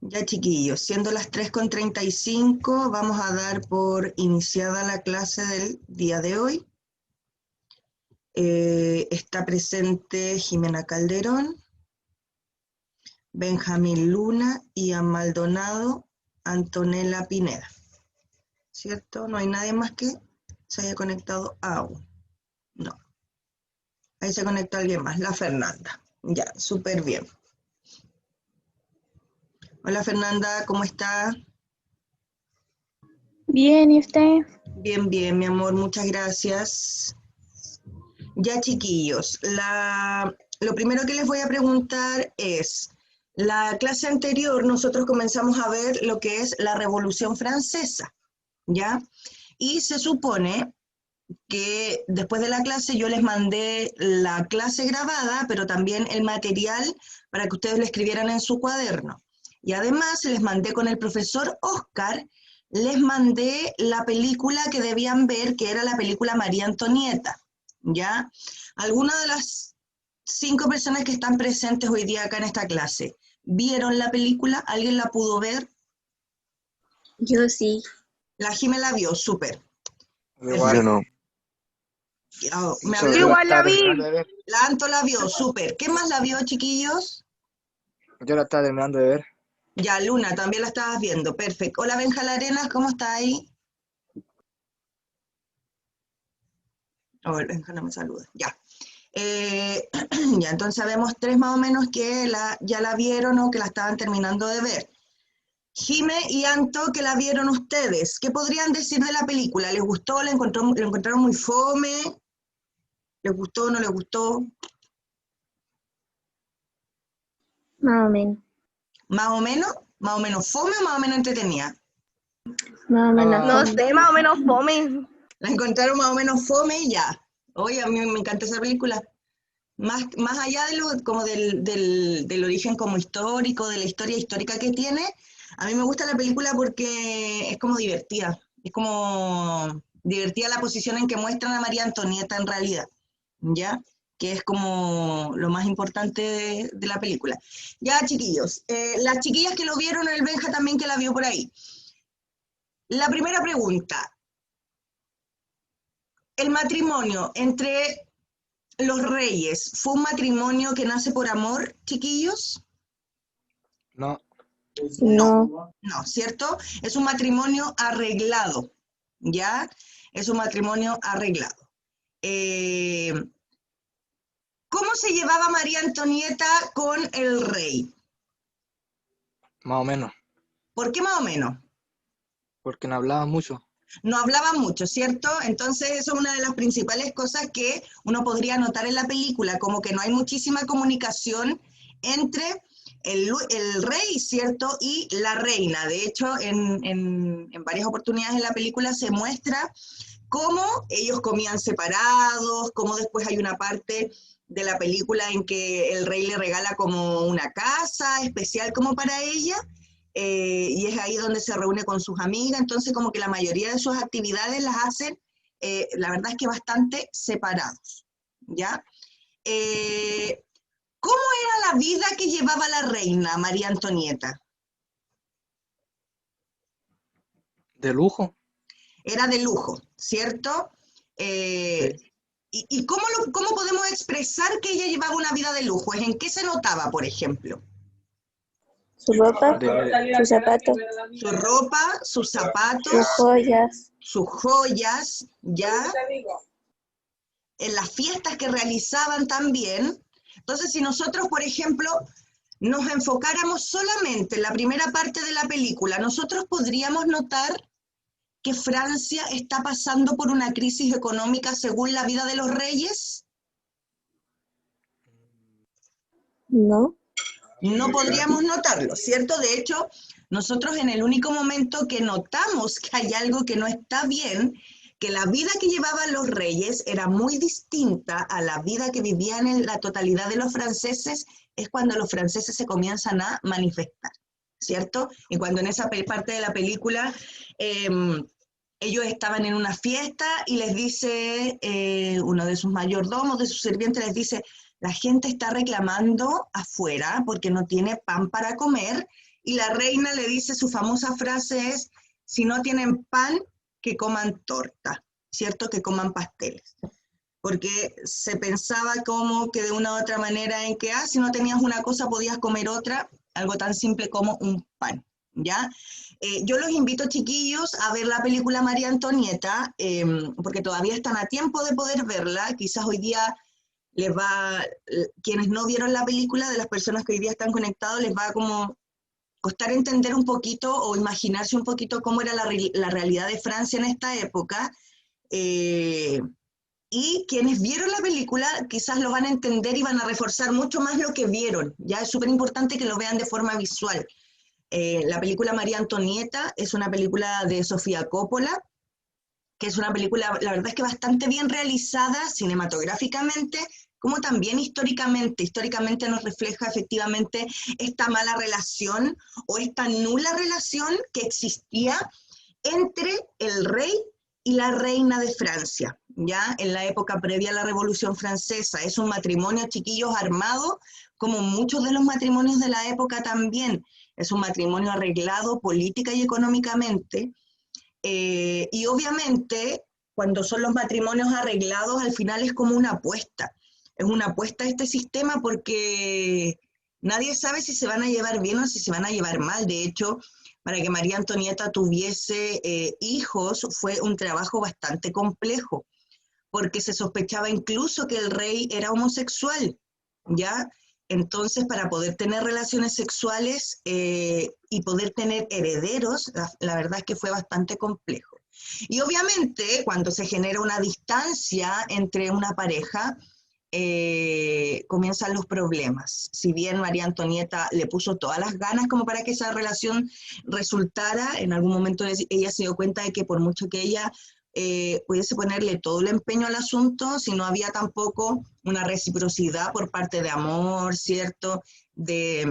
Ya chiquillos, siendo las 3:35, vamos a dar por iniciada la clase del día de hoy. Está presente Jimena Calderón, Benjamín Luna, Ian Maldonado, Antonella Pineda. ¿Cierto? No hay nadie más que se haya conectado aún. No. Ahí se conectó alguien más, la Fernanda. Ya, súper bien. Hola Fernanda, ¿cómo está? Bien, ¿y usted? Bien, bien, mi amor, muchas gracias. Ya chiquillos, lo primero que les voy a preguntar es, la clase anterior nosotros comenzamos a ver lo que es la Revolución Francesa, ¿ya? Y se supone que después de la clase yo les mandé la clase grabada, pero también el material para que ustedes lo escribieran en su cuaderno. Y además les mandé con el profesor Oscar, les mandé la película que debían ver, que era la película María Antonieta, ¿ya? Algunas de las 5 personas que están presentes hoy día acá en esta clase, ¿vieron la película? ¿Alguien la pudo ver? Yo sí. La Jimé la vio, súper. Yo no. Me Yo hablaron. Igual la vi. terminando de ver. La Anto la vio, súper. ¿Qué más la vio, chiquillos? Yo la estaba terminando de ver. Ya, Luna, también la estabas viendo, perfecto. Hola, Benja Arenas, ¿cómo está ahí? Oh, Benja no me saluda, ya. Ya, entonces sabemos 3 más o menos que ya la vieron o que la estaban terminando de ver. Jime y Anto, que la vieron ustedes, ¿qué podrían decir de la película? ¿Les gustó? ¿Lo encontraron muy fome? ¿Les gustó? ¿No les gustó? Más o menos. ¿Más o menos? ¿Más o menos fome o más o menos entretenida? Más o menos. No sé, más o menos fome. La encontraron más o menos fome y ya. Oye, a mí me encanta esa película. Más allá de como del origen como histórico, de la historia histórica que tiene, a mí me gusta la película porque es como divertida. Es como divertida la posición en que muestran a María Antonieta en realidad, ¿ya? Que es como lo más importante de la película. Ya, chiquillos, las chiquillas que lo vieron, el Benja también que la vio por ahí. La primera pregunta, ¿el matrimonio entre los reyes fue un matrimonio que nace por amor, chiquillos? No. No. No, ¿cierto? Es un matrimonio arreglado, ¿ya? Es un matrimonio arreglado. ¿Cómo se llevaba María Antonieta con el rey? Más o menos. ¿Por qué más o menos? Porque no hablaba mucho. No hablaban mucho, ¿cierto? Entonces eso es una de las principales cosas que uno podría notar en la película, como que no hay muchísima comunicación entre el rey, ¿cierto? Y la reina. De hecho, en varias oportunidades en la película se muestra cómo ellos comían separados, cómo después hay una parte de la película en que el rey le regala como una casa especial como para ella, y es ahí donde se reúne con sus amigas, entonces como que la mayoría de sus actividades las hacen, la verdad es que bastante separados, ¿ya? ¿Cómo era la vida que llevaba la reina María Antonieta? De lujo. Era de lujo, ¿cierto? Sí. ¿Y cómo podemos expresar que ella llevaba una vida de lujo? ¿En qué se notaba, por ejemplo? Su ropa, sus zapatos, Su ropa, sus zapatos, sus joyas. sus joyas, ¿ya? En las fiestas que realizaban también. Entonces, si nosotros, por ejemplo, nos enfocáramos solamente en la primera parte de la película, nosotros podríamos notar que Francia está pasando por una crisis económica según la vida de los reyes. No. No podríamos notarlo, ¿cierto? De hecho, nosotros en el único momento que notamos que hay algo que no está bien, que la vida que llevaban los reyes era muy distinta a la vida que vivían en la totalidad de los franceses, es cuando los franceses se comienzan a manifestar, ¿cierto? Y cuando en esa parte de la película ellos estaban en una fiesta y les dice uno de sus mayordomos, de sus sirvientes, les dice, la gente está reclamando afuera porque no tiene pan para comer, y la reina le dice, su famosa frase es, si no tienen pan, que coman torta, ¿cierto? Que coman pasteles. Porque se pensaba como que de una u otra manera en que, si no tenías una cosa podías comer otra, algo tan simple como un pan, ¿ya? Yo los invito, chiquillos, a ver la película María Antonieta, porque todavía están a tiempo de poder verla. Quizás hoy día les va, quienes no vieron la película, de las personas que hoy día están conectados, les va como costar entender un poquito o imaginarse un poquito cómo era la realidad de Francia en esta época. Y quienes vieron la película quizás lo van a entender y van a reforzar mucho más lo que vieron. Ya es súper importante que lo vean de forma visual. La película María Antonieta es una película de Sofía Coppola, que es una película, la verdad es que bastante bien realizada cinematográficamente, como también históricamente. Históricamente nos refleja efectivamente esta mala relación o esta nula relación que existía entre el rey y la reina de Francia, ya en la época previa a la Revolución Francesa. Es un matrimonio, chiquillos, armado, como muchos de los matrimonios de la época también. Es un matrimonio arreglado política y económicamente, y obviamente cuando son los matrimonios arreglados al final es como una apuesta. Es una apuesta a este sistema porque nadie sabe si se van a llevar bien o si se van a llevar mal. De hecho, para que María Antonieta tuviese hijos fue un trabajo bastante complejo, porque se sospechaba incluso que el rey era homosexual, ¿ya? Entonces, para poder tener relaciones sexuales y poder tener herederos, la verdad es que fue bastante complejo. Y obviamente, cuando se genera una distancia entre una pareja, comienzan los problemas. Si bien María Antonieta le puso todas las ganas como para que esa relación resultara, en algún momento ella se dio cuenta de que por mucho que ella pudiese ponerle todo el empeño al asunto, si no había tampoco una reciprocidad por parte de amor, ¿cierto? De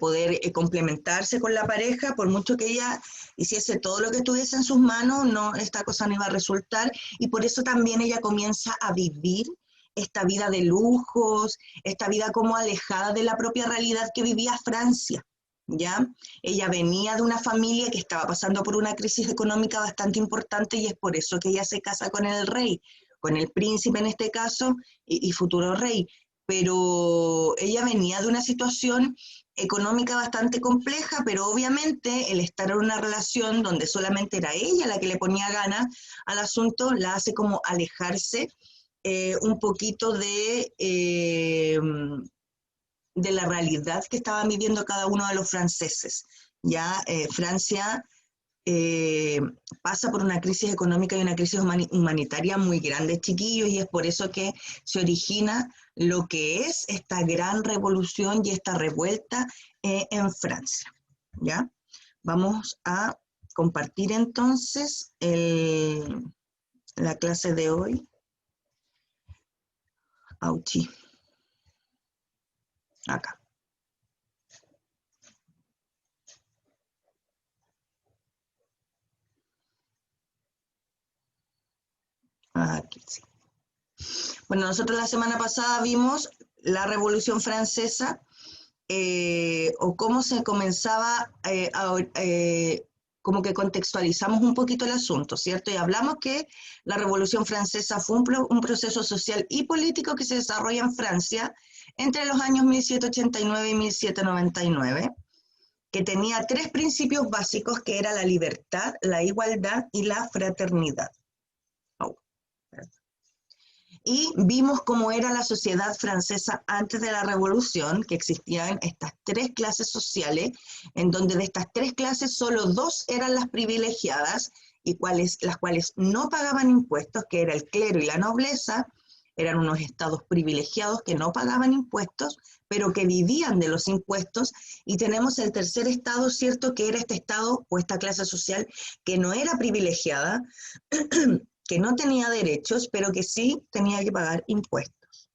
poder complementarse con la pareja, por mucho que ella hiciese todo lo que estuviese en sus manos, no, esta cosa no iba a resultar, y por eso también ella comienza a vivir esta vida de lujos, esta vida como alejada de la propia realidad que vivía Francia, ¿ya? Ella venía de una familia que estaba pasando por una crisis económica bastante importante, y es por eso que ella se casa con el rey, con el príncipe en este caso, y futuro rey. Pero ella venía de una situación económica bastante compleja, pero obviamente el estar en una relación donde solamente era ella la que le ponía ganas al asunto, la hace como alejarse un poquito de la realidad que estaban viviendo cada uno de los franceses. Ya Francia pasa por una crisis económica y una crisis humanitaria muy grande, chiquillos, y es por eso que se origina lo que es esta gran revolución y esta revuelta en Francia. ¿Ya? Vamos a compartir entonces la clase de hoy. Auchi. Acá. Aquí sí. Bueno, nosotros la semana pasada vimos la Revolución Francesa, o cómo se comenzaba como que contextualizamos un poquito el asunto, ¿cierto? Y hablamos que la Revolución Francesa fue un proceso social y político que se desarrolla en Francia entre los años 1789 y 1799, que tenía tres principios básicos, que era la libertad, la igualdad y la fraternidad. Y vimos cómo era la sociedad francesa antes de la Revolución, que existían estas tres clases sociales, en donde de estas tres clases solo dos eran las privilegiadas, y las cuales no pagaban impuestos, que era el clero y la nobleza. Eran unos estados privilegiados que no pagaban impuestos, pero que vivían de los impuestos. Y tenemos el tercer estado, ¿cierto?, que era este estado o esta clase social que no era privilegiada, que no tenía derechos, pero que sí tenía que pagar impuestos.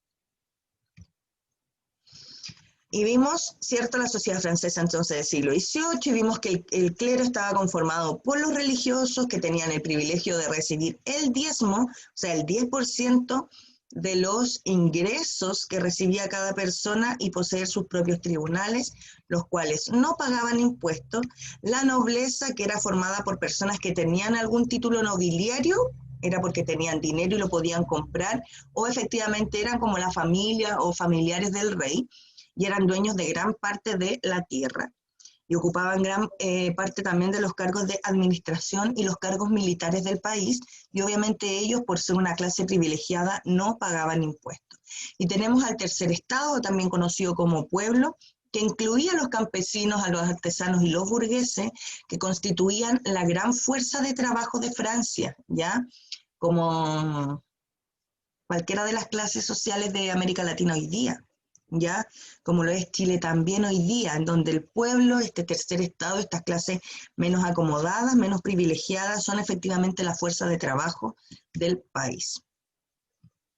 Y vimos, ¿cierto?, la sociedad francesa entonces del siglo XVIII, y vimos que el clero estaba conformado por los religiosos, que tenían el privilegio de recibir el diezmo, o sea, el 10% de los ingresos que recibía cada persona y poseer sus propios tribunales, los cuales no pagaban impuestos. La nobleza, que era formada por personas que tenían algún título nobiliario, era porque tenían dinero y lo podían comprar, o efectivamente eran como la familia o familiares del rey, y eran dueños de gran parte de la tierra. Y ocupaban gran parte también de los cargos de administración y los cargos militares del país, y obviamente ellos, por ser una clase privilegiada, no pagaban impuestos. Y tenemos al tercer estado, también conocido como pueblo, que incluía a los campesinos, a los artesanos y los burgueses, que constituían la gran fuerza de trabajo de Francia, ¿ya? Como cualquiera de las clases sociales de América Latina hoy día, ¿ya? Como lo es Chile también hoy día, en donde el pueblo, este tercer estado, estas clases menos acomodadas, menos privilegiadas, son efectivamente la fuerza de trabajo del país,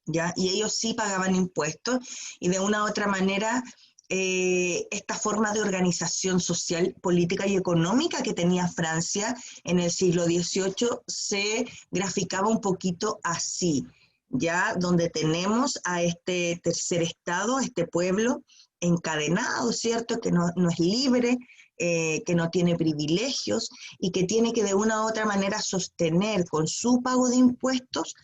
¿ya? Y ellos sí pagaban impuestos, y de una u otra manera esta forma de organización social, política y económica que tenía Francia en el siglo XVIII se graficaba un poquito así, ya donde tenemos a este tercer estado, este pueblo encadenado, ¿cierto? Que no es libre, que no tiene privilegios y que tiene que de una u otra manera sostener con su pago de impuestos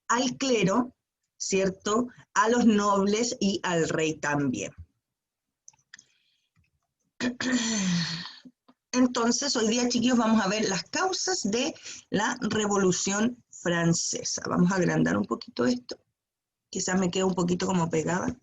al clero, ¿cierto? A los nobles y al rey también. Entonces, hoy día, chiquillos, vamos a ver las causas de la Revolución Francesa. Vamos a agrandar un poquito esto. Quizás me quede un poquito como pegada,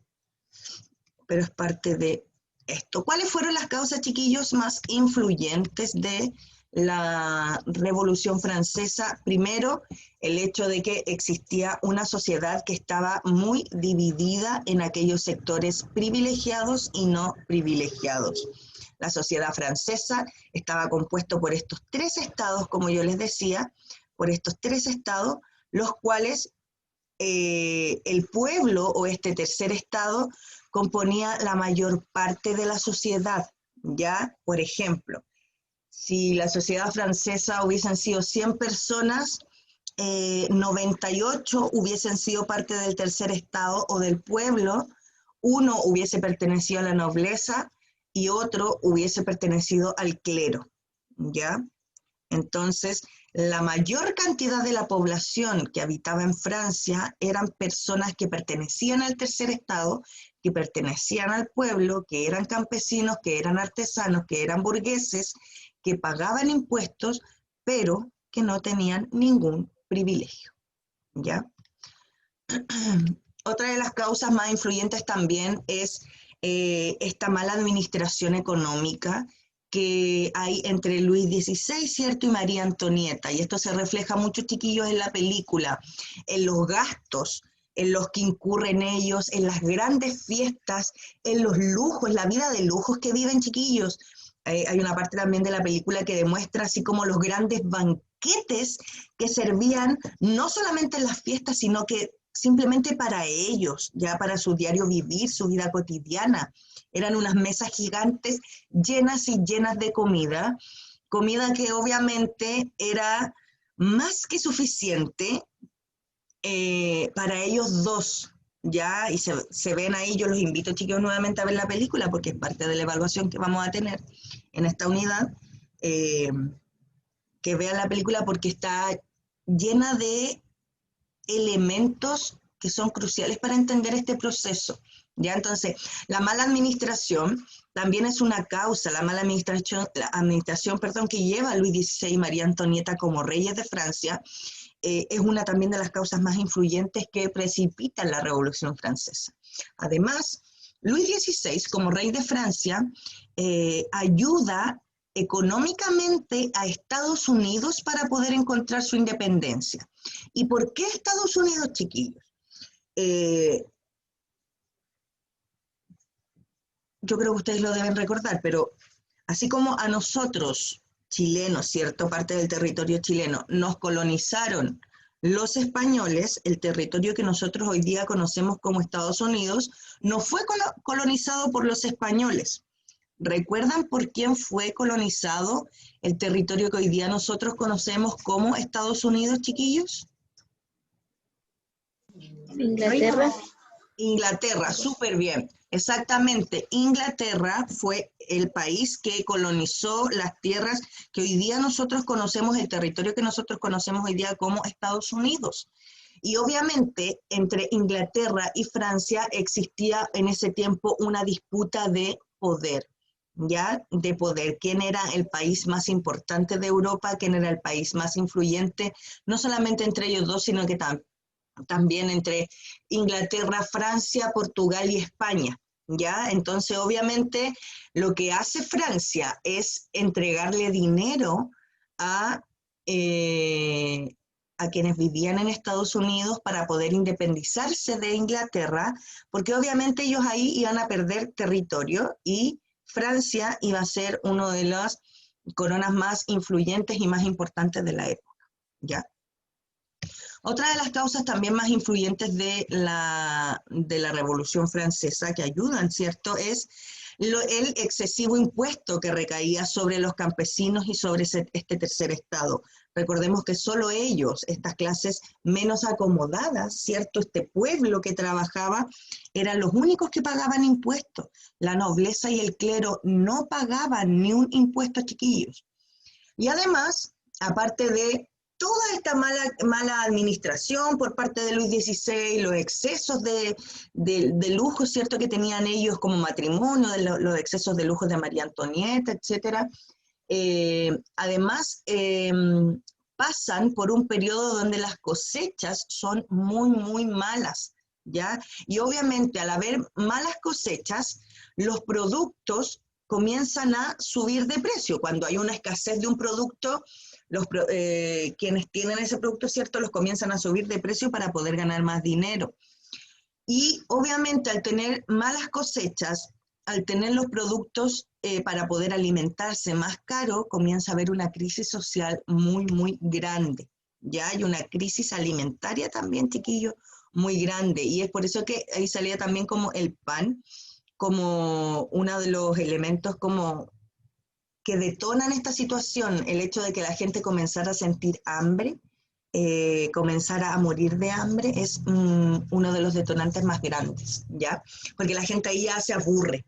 pero es parte de esto. ¿Cuáles fueron las causas, chiquillos, más influyentes de la Revolución Francesa? Primero, el hecho de que existía una sociedad que estaba muy dividida en aquellos sectores privilegiados y no privilegiados. La sociedad francesa estaba compuesto por estos tres estados, como yo les decía, por estos tres estados, los cuales el pueblo o este tercer estado componía la mayor parte de la sociedad, ¿ya? Por ejemplo, si la sociedad francesa hubiesen sido 100 personas, 98 hubiesen sido parte del tercer estado o del pueblo, uno hubiese pertenecido a la nobleza y otro hubiese pertenecido al clero, ¿ya? Entonces, la mayor cantidad de la población que habitaba en Francia eran personas que pertenecían al tercer estado, que pertenecían al pueblo, que eran campesinos, que eran artesanos, que eran burgueses, que pagaban impuestos, pero que no tenían ningún privilegio, ¿ya? Otra de las causas más influyentes también es esta mala administración económica que hay entre Luis XVI, ¿cierto? Y María Antonieta. Y esto se refleja mucho, chiquillos, en la película, en los gastos en los que incurren ellos, en las grandes fiestas, en los lujos, la vida de lujos que viven, chiquillos. Hay una parte también de la película que demuestra así como los grandes banquetes que servían no solamente en las fiestas, sino que simplemente para ellos, ya para su diario vivir, su vida cotidiana. Eran unas mesas gigantes llenas y llenas de comida, comida que obviamente era más que suficiente para ellos dos, ¿ya? Y se ven ahí, yo los invito, chicos, nuevamente a ver la película, porque es parte de la evaluación que vamos a tener en esta unidad, que vean la película porque está llena de elementos que son cruciales para entender este proceso, ¿ya? Entonces, la mala administración también es una causa, la mala administración, que lleva a Luis XVI y María Antonieta como reyes de Francia, es una también de las causas más influyentes que precipitan la Revolución Francesa. Además, Luis XVI, como rey de Francia, ayuda económicamente a Estados Unidos para poder encontrar su independencia. ¿Y por qué Estados Unidos, chiquillos? Yo creo que ustedes lo deben recordar, pero así como a nosotros, chilenos, ¿cierto? Parte del territorio chileno, nos colonizaron los españoles, el territorio que nosotros hoy día conocemos como Estados Unidos, no fue colonizado por los españoles. ¿Recuerdan por quién fue colonizado el territorio que hoy día nosotros conocemos como Estados Unidos, chiquillos? Inglaterra. Inglaterra, súper bien. Exactamente. Inglaterra fue el país que colonizó las tierras que hoy día nosotros conocemos, el territorio que nosotros conocemos hoy día como Estados Unidos. Y obviamente entre Inglaterra y Francia existía en ese tiempo una disputa de poder, ¿ya? De poder. ¿Quién era el país más importante de Europa? ¿Quién era el país más influyente? No solamente entre ellos dos, sino que también entre Inglaterra, Francia, Portugal y España, ¿ya? Entonces, obviamente, lo que hace Francia es entregarle dinero a, a quienes vivían en Estados Unidos para poder independizarse de Inglaterra, porque obviamente ellos ahí iban a perder territorio y Francia iba a ser uno de las coronas más influyentes y más importantes de la época, ¿ya? Otra de las causas también más influyentes de la Revolución Francesa que ayudan, ¿cierto?, es el excesivo impuesto que recaía sobre los campesinos y sobre este tercer estado. Recordemos que solo ellos, estas clases menos acomodadas, ¿cierto?, este pueblo que trabajaba, eran los únicos que pagaban impuestos. La nobleza y el clero no pagaban ni un impuesto, chiquillos. Y además, aparte de toda esta mala administración por parte de Luis XVI, los excesos de lujo, ¿cierto?, que tenían ellos como matrimonio, los excesos de lujo de María Antonieta, etc. Además, pasan por un periodo donde las cosechas son muy, muy malas, ¿ya? Y obviamente al haber malas cosechas, los productos comienzan a subir de precio. Cuando hay una escasez de un producto, quienes tienen ese producto, ¿cierto?, los comienzan a subir de precio para poder ganar más dinero. Y obviamente al tener malas cosechas, al tener los productos para poder alimentarse más caro, comienza a haber una crisis social muy, muy grande. Ya hay una crisis alimentaria también, chiquillos, muy grande. Y es por eso que ahí salía también como el pan, como uno de los elementos como que detonan esta situación, el hecho de que la gente comenzara a sentir hambre, comenzara a morir de hambre, es uno de los detonantes más grandes, ¿ya? Porque la gente ahí ya se aburre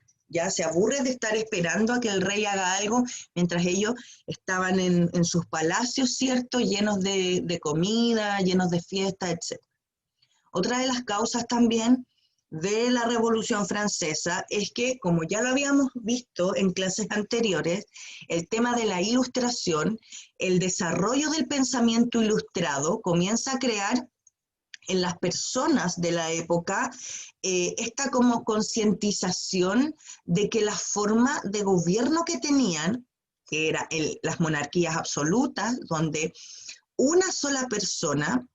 de estar esperando a que el rey haga algo, mientras ellos estaban en sus palacios, ¿cierto?, llenos de comida, llenos de fiesta, etc. Otra de las causas también de la Revolución Francesa es que, como ya lo habíamos visto en clases anteriores, el tema de la ilustración, el desarrollo del pensamiento ilustrado comienza a crear en las personas de la época esta como concientización de que la forma de gobierno que tenían, que eran las monarquías absolutas, donde una sola persona,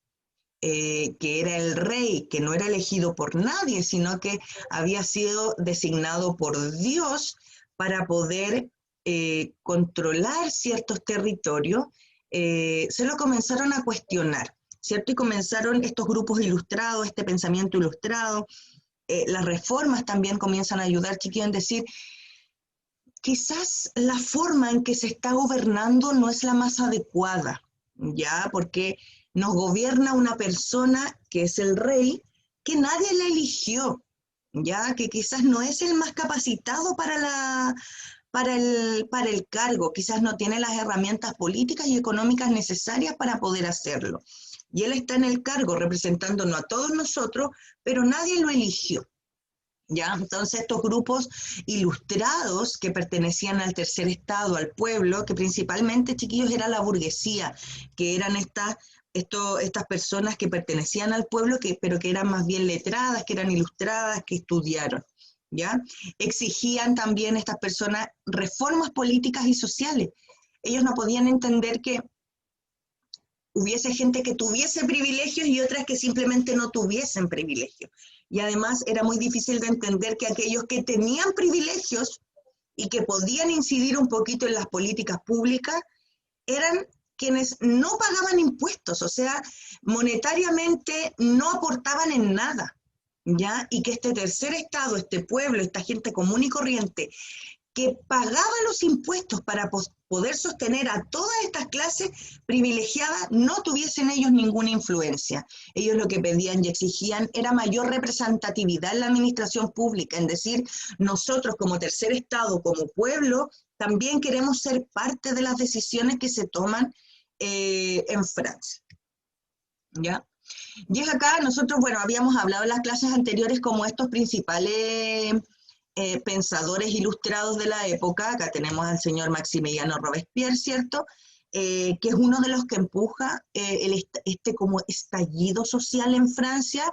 que era el rey, que no era elegido por nadie, sino que había sido designado por Dios para poder controlar ciertos territorios, se lo comenzaron a cuestionar, ¿cierto? Y comenzaron estos grupos ilustrados, este pensamiento ilustrado, las reformas también comienzan a ayudar, chiquillos, en decir, quizás la forma en que se está gobernando no es la más adecuada, ¿ya? Porque nos gobierna una persona que es el rey, que nadie le eligió, ¿ya? Que quizás no es el más capacitado para el cargo, quizás no tiene las herramientas políticas y económicas necesarias para poder hacerlo. Y él está en el cargo representándonos a todos nosotros, pero nadie lo eligió. ¿Ya? Entonces estos grupos ilustrados que pertenecían al tercer estado, al pueblo, que principalmente, chiquillos, era la burguesía, que eran estas personas que pertenecían al pueblo, pero que eran más bien letradas, que eran ilustradas, que estudiaron, ¿ya? Exigían también estas personas reformas políticas y sociales. Ellos no podían entender que hubiese gente que tuviese privilegios y otras que simplemente no tuviesen privilegios. Y además era muy difícil de entender que aquellos que tenían privilegios y que podían incidir un poquito en las políticas públicas eran quienes no pagaban impuestos, o sea, monetariamente no aportaban en nada, ¿ya? Y que este tercer estado, este pueblo, esta gente común y corriente, que pagaba los impuestos para poder sostener a todas estas clases privilegiadas, no tuviesen ellos ninguna influencia. Ellos lo que pedían y exigían era mayor representatividad en la administración pública, es decir, nosotros como tercer estado, como pueblo, también queremos ser parte de las decisiones que se toman en Francia. ¿Ya? Y es acá, nosotros, bueno, habíamos hablado en las clases anteriores como estos principales pensadores ilustrados de la época. Acá tenemos al señor Maximiliano Robespierre, ¿cierto? Que es uno de los que empuja este como estallido social en Francia.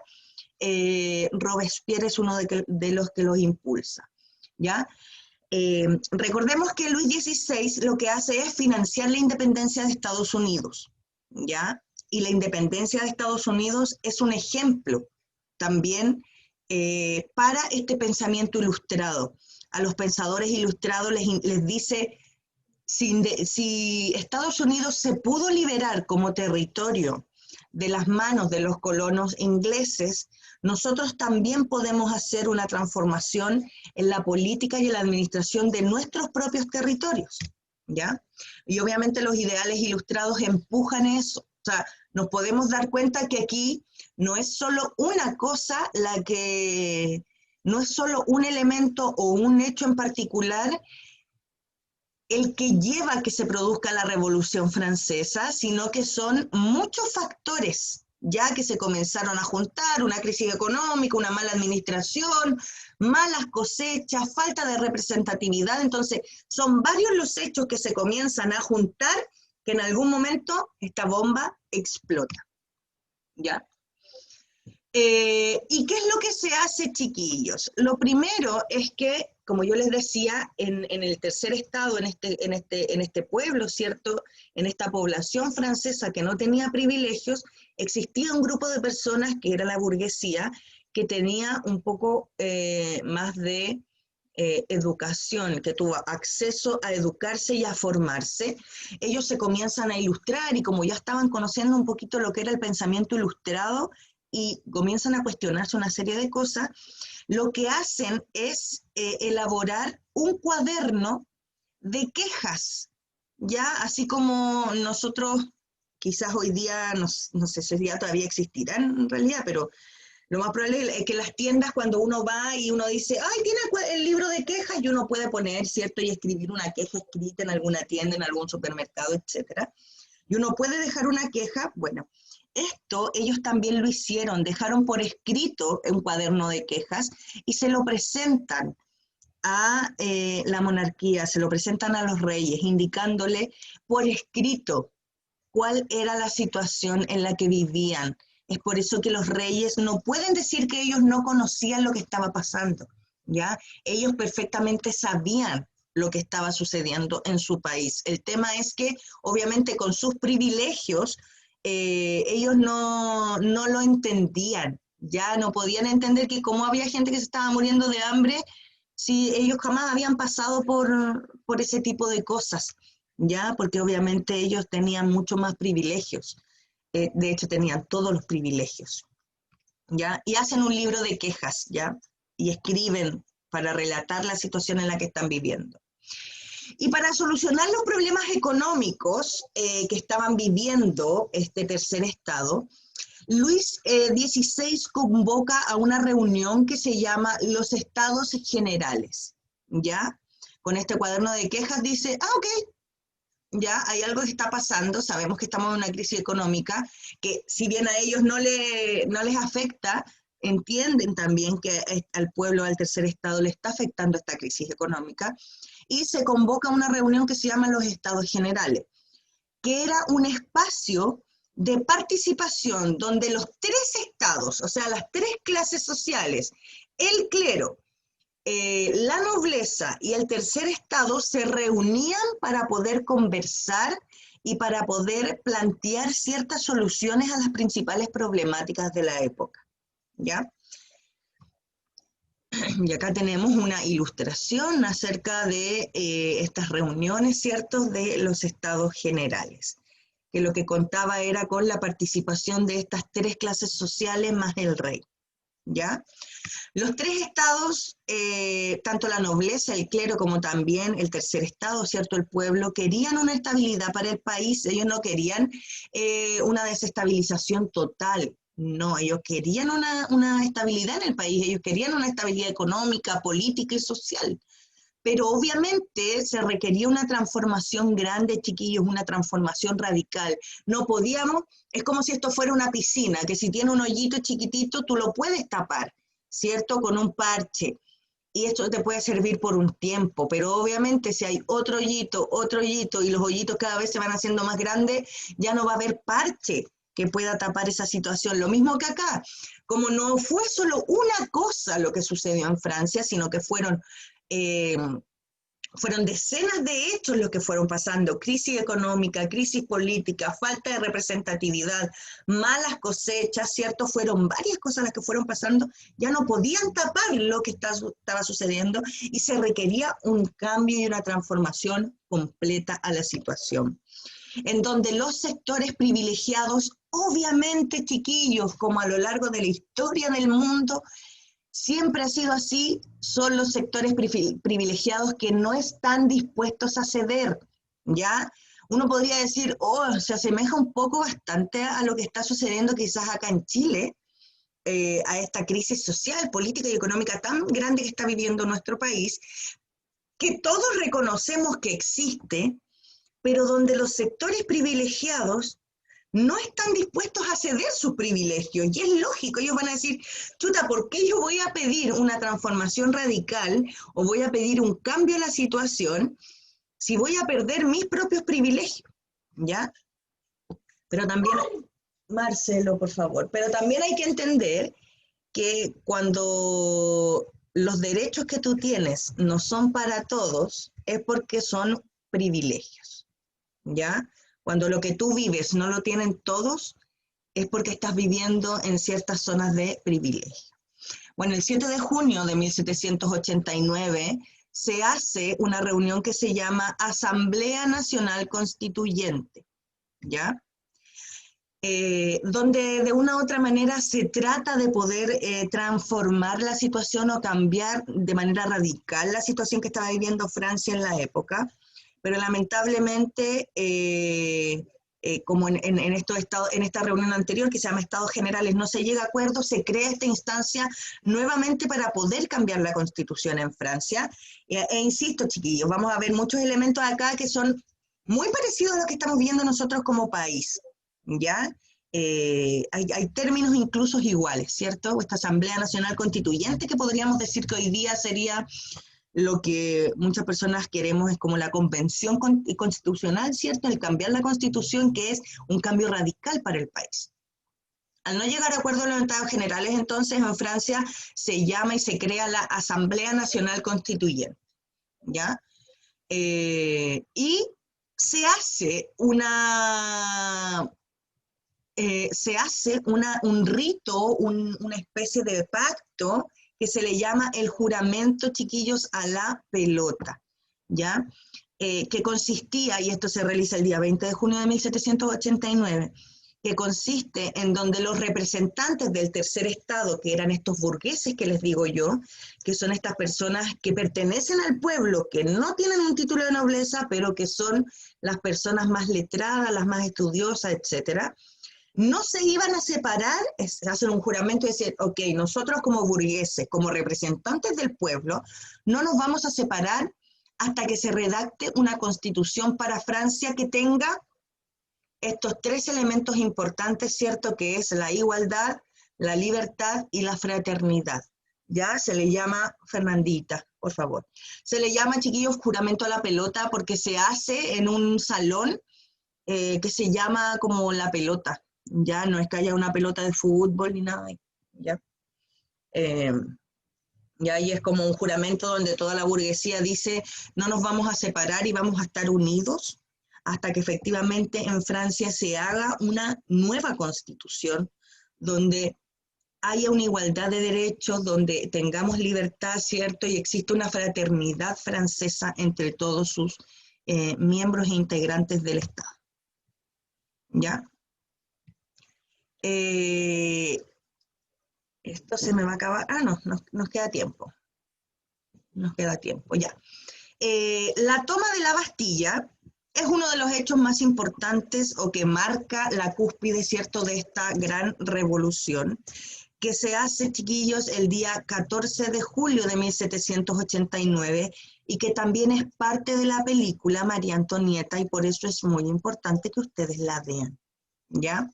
Robespierre es uno de los que los impulsa, ¿ya? Recordemos que Luis XVI lo que hace es financiar la independencia de Estados Unidos, ¿ya? Y la independencia de Estados Unidos es un ejemplo también para este pensamiento ilustrado. A los pensadores ilustrados les dice, si Estados Unidos se pudo liberar como territorio de las manos de los colonos ingleses, nosotros también podemos hacer una transformación en la política y en la administración de nuestros propios territorios, ¿ya? Y obviamente los ideales ilustrados empujan eso. O sea, nos podemos dar cuenta que aquí no es solo una cosa no es solo un elemento o un hecho en particular el que lleva a que se produzca la Revolución Francesa, sino que son muchos factores ya que se comenzaron a juntar: una crisis económica, una mala administración, malas cosechas, falta de representatividad. Entonces, son varios los hechos que se comienzan a juntar que en algún momento esta bomba explota, ¿ya? ¿Y qué es lo que se hace, chiquillos? Lo primero es que, como yo les decía, en el tercer estado, en este pueblo, ¿cierto? En esta población francesa que no tenía privilegios, existía un grupo de personas que era la burguesía, que tenía un poco más de educación, que tuvo acceso a educarse y a formarse. Ellos se comienzan a ilustrar y como ya estaban conociendo un poquito lo que era el pensamiento ilustrado y comienzan a cuestionarse una serie de cosas, lo que hacen es elaborar un cuaderno de quejas, ya así como nosotros quizás hoy día, no sé si hoy día todavía existirán en realidad, pero lo más probable es que las tiendas, cuando uno va y uno dice, ay, tiene el libro de quejas, y uno puede poner, ¿cierto?, y escribir una queja escrita en alguna tienda, en algún supermercado, etcétera. Y uno puede dejar una queja. Bueno, esto ellos también lo hicieron, dejaron por escrito un cuaderno de quejas y se lo presentan a la monarquía, se lo presentan a los reyes, indicándole por escrito cuál era la situación en la que vivían. Es por eso que los reyes no pueden decir que ellos no conocían lo que estaba pasando, ¿ya? Ellos perfectamente sabían lo que estaba sucediendo en su país. El tema es que, obviamente, con sus privilegios, ellos no lo entendían, ya no podían entender que cómo había gente que se estaba muriendo de hambre si ellos jamás habían pasado por ese tipo de cosas, ya, porque obviamente ellos tenían mucho más privilegios. De hecho, tenían todos los privilegios, ¿ya? Y hacen un libro de quejas, ¿ya? Y escriben para relatar la situación en la que están viviendo. Y para solucionar los problemas económicos que estaban viviendo este tercer estado, Luis XVI convoca a una reunión que se llama los Estados Generales, ¿ya? Con este cuaderno de quejas dice, ok, ya hay algo que está pasando, sabemos que estamos en una crisis económica, que si bien a ellos no les afecta, entienden también que al pueblo del tercer estado le está afectando esta crisis económica, y se convoca una reunión que se llama los Estados Generales, que era un espacio de participación donde los tres estados, o sea, las tres clases sociales, el clero, la nobleza y el tercer estado se reunían para poder conversar y para poder plantear ciertas soluciones a las principales problemáticas de la época, ¿ya? Y acá tenemos una ilustración acerca de estas reuniones, ¿cierto?, de los estados generales, que lo que contaba era con la participación de estas tres clases sociales más el rey, ¿ya? Los tres estados, tanto la nobleza, el clero, como también el tercer estado, ¿cierto? El pueblo, querían una estabilidad para el país, ellos no querían una desestabilización total, no, ellos querían una estabilidad en el país, ellos querían una estabilidad económica, política y social. Pero obviamente se requería una transformación grande, chiquillos, una transformación radical. No podíamos, es como si esto fuera una piscina, que si tiene un hoyito chiquitito, tú lo puedes tapar, ¿cierto? Con un parche. Y esto te puede servir por un tiempo, pero obviamente si hay otro hoyito, y los hoyitos cada vez se van haciendo más grandes, ya no va a haber parche que pueda tapar esa situación. Lo mismo que acá, como no fue solo una cosa lo que sucedió en Francia, sino que fueron decenas de hechos los que fueron pasando: crisis económica, crisis política, falta de representatividad, malas cosechas, ¿cierto? Fueron varias cosas las que fueron pasando, ya no podían tapar lo que estaba sucediendo y se requería un cambio y una transformación completa a la situación, en donde los sectores privilegiados, obviamente, chiquillos, como a lo largo de la historia del mundo, siempre ha sido así, son los sectores privilegiados que no están dispuestos a ceder, ¿ya? Uno podría decir, oh, se asemeja un poco bastante a lo que está sucediendo quizás acá en Chile, a esta crisis social, política y económica tan grande que está viviendo nuestro país, que todos reconocemos que existe, pero donde los sectores privilegiados no están dispuestos a ceder sus privilegios. Y es lógico, ellos van a decir, chuta, ¿por qué yo voy a pedir una transformación radical o voy a pedir un cambio en la situación si voy a perder mis propios privilegios? ¿Ya? Pero también, Marcelo, por favor, pero también hay que entender que cuando los derechos que tú tienes no son para todos, es porque son privilegios, ¿ya? Cuando lo que tú vives no lo tienen todos, es porque estás viviendo en ciertas zonas de privilegio. Bueno, el 7 de junio de 1789 se hace una reunión que se llama Asamblea Nacional Constituyente, ¿ya? Donde de una u otra manera se trata de poder transformar la situación o cambiar de manera radical la situación que estaba viviendo Francia en la época, pero lamentablemente, como en esta reunión anterior que se llama Estados Generales, no se llega a acuerdo, se crea esta instancia nuevamente para poder cambiar la Constitución en Francia. Insisto, chiquillos, vamos a ver muchos elementos acá que son muy parecidos a lo que estamos viendo nosotros como país, ¿ya? Hay términos incluso iguales, ¿cierto? Esta Asamblea Nacional Constituyente, que podríamos decir que hoy día sería lo que muchas personas queremos, es como la convención constitucional, ¿cierto? El cambiar la constitución, que es un cambio radical para el país. Al no llegar a acuerdo en los Estados Generales, entonces en Francia se llama y se crea la Asamblea Nacional Constituyente, ¿ya? Y se hace un rito, una especie de pacto que se le llama el juramento, chiquillos, a la pelota, ¿ya? Que consistía, y esto se realiza el día 20 de junio de 1789, que consiste en donde los representantes del tercer estado, que eran estos burgueses que les digo yo, que son estas personas que pertenecen al pueblo, que no tienen un título de nobleza, pero que son las personas más letradas, las más estudiosas, etcétera, no se iban a separar, hacen un juramento y decir, ok, nosotros como burgueses, como representantes del pueblo, no nos vamos a separar hasta que se redacte una constitución para Francia que tenga estos tres elementos importantes, ¿cierto? Que es la igualdad, la libertad y la fraternidad. Ya se le llama, Fernandita, por favor, se le llama, chiquillos, juramento a la pelota porque se hace en un salón que se llama como la pelota. Ya no es que haya una pelota de fútbol ni nada, ya. Y ahí es como un juramento donde toda la burguesía dice, no nos vamos a separar y vamos a estar unidos hasta que efectivamente en Francia se haga una nueva constitución donde haya una igualdad de derechos, donde tengamos libertad, ¿cierto? Y existe una fraternidad francesa entre todos sus miembros e integrantes del Estado. ¿Ya? Esto se me va a acabar. Ah, no, nos queda tiempo. Nos queda tiempo, ya. La toma de la Bastilla es uno de los hechos más importantes o que marca la cúspide, ¿cierto?, de esta gran revolución que se hace, chiquillos, el día 14 de julio de 1789 y que también es parte de la película María Antonieta y por eso es muy importante que ustedes la vean, ¿ya?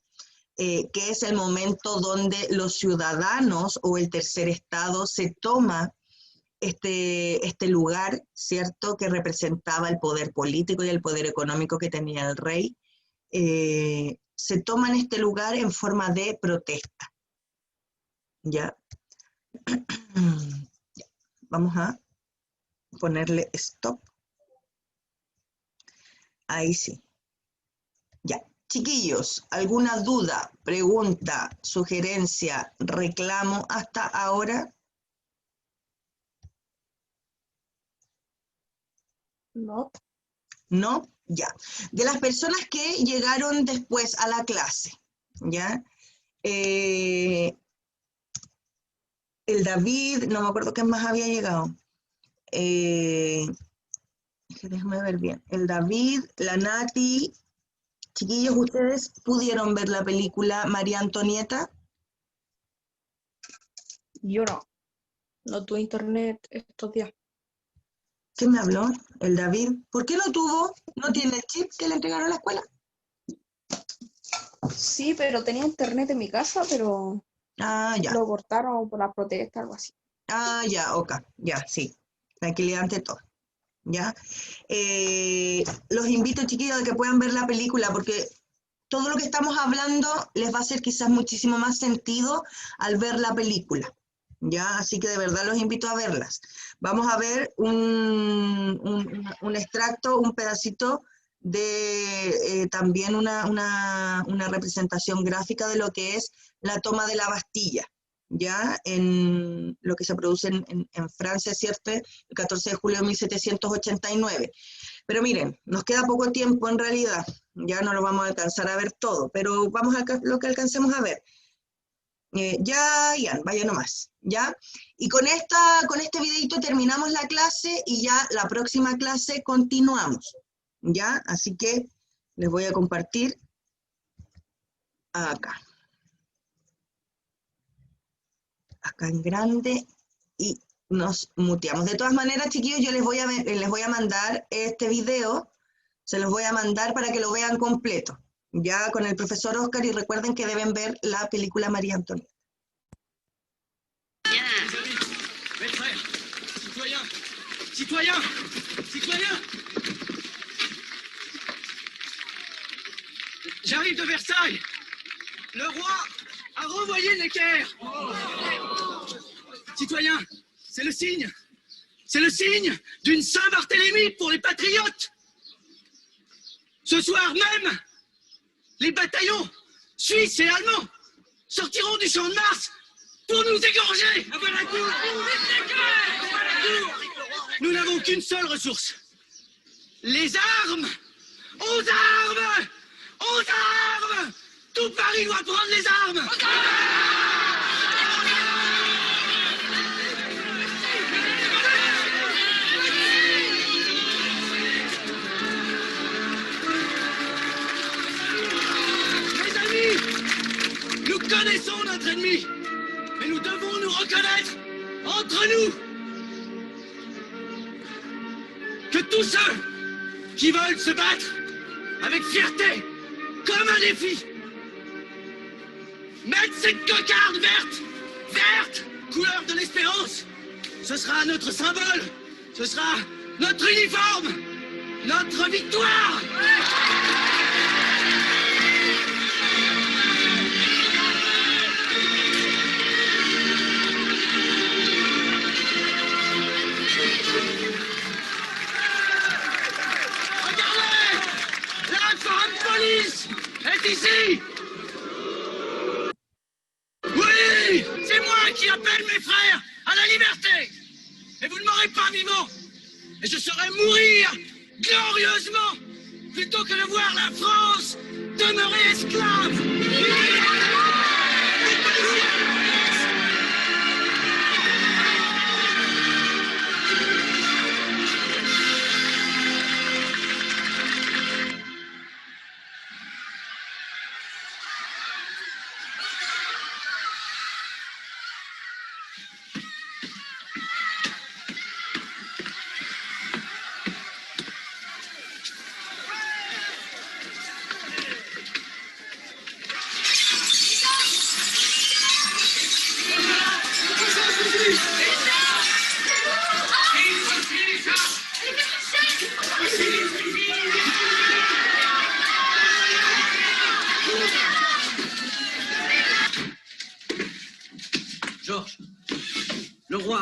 Que es el momento donde los ciudadanos o el tercer estado se toma este lugar, ¿cierto?, que representaba el poder político y el poder económico que tenía el rey, se toman este lugar en forma de protesta. ¿Ya? Vamos a ponerle stop. Ahí sí. Ya. Chiquillos, ¿alguna duda, pregunta, sugerencia, reclamo hasta ahora? No. ¿No? Ya. De las personas que llegaron después a la clase, ¿ya? El David, no me acuerdo quién más había llegado. Déjame ver bien. El David, la Nati. Chiquillos, ¿ustedes pudieron ver la película María Antonieta? Yo no. No tuve internet estos días. ¿Quién me habló? El David. ¿Por qué no tuvo? ¿No tiene el chip que le entregaron a la escuela? Sí, pero tenía internet en mi casa, pero Ah, ya. lo cortaron por la protesta, algo así. Ah, ya, ok. Ya, sí. Tranquilidad ante todo. ¿Ya? Los invito, chiquillos, a que puedan ver la película porque todo lo que estamos hablando les va a hacer quizás muchísimo más sentido al ver la película. ¿Ya? Así que de verdad los invito a verlas. Vamos a ver un extracto, un pedacito de también una representación gráfica de lo que es la toma de la Bastilla, ¿ya? En lo que se produce en Francia, ¿cierto? El 14 de julio de 1789. Pero miren, nos queda poco tiempo en realidad, ya no lo vamos a alcanzar a ver todo, pero vamos a lo que alcancemos a ver. Ya, vaya nomás, ¿ya? Y con este videito terminamos la clase y ya la próxima clase continuamos, ¿ya? Así que les voy a compartir acá. Acá en grande y nos muteamos. De todas maneras, chiquillos, yo les voy a mandar este video, se los voy a mandar para que lo vean completo, ya con el profesor Oscar, y recuerden que deben ver la película María Antonieta. Mes frères, citoyens, citoyens, citoyens. J'arrive de Versailles. Le roi a renvoyé Necker. Citoyens, c'est le signe. C'est le signe d'une Saint-Barthélemy pour les patriotes. Ce soir même, les bataillons suisses et allemands sortiront du champ de Mars pour nous égorger. Nous n'avons qu'une seule ressource. Les armes. Aux armes. Aux armes. Tout Paris doit prendre les armes. Mes amis, nous connaissons notre ennemi. Mais nous devons nous reconnaître entre nous que tous ceux qui veulent se battre avec fierté, comme un défi, mettre cette cocarde verte, couleur de l'espérance, ce sera notre symbole, ce sera notre uniforme, notre victoire. Police est ici. Oui, c'est moi qui appelle mes frères à la liberté. Et vous ne m'aurez pas vivant. Et je saurai mourir glorieusement plutôt que de voir la France demeurer esclave.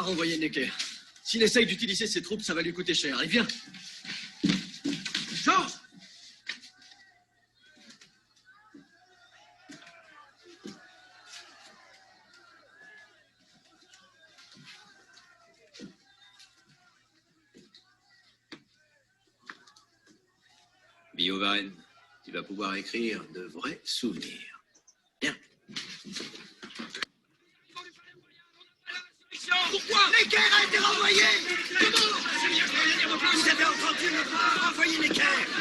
renvoyer Necker. S'il essaye d'utiliser ses troupes, ça va lui coûter cher. Allez, viens. Georges! Biovan, tu vas pouvoir écrire de vrais souvenirs. Bien. Pourquoi Necker a été renvoyé! Comment? Vous avez entendu le pas renvoyer Necker!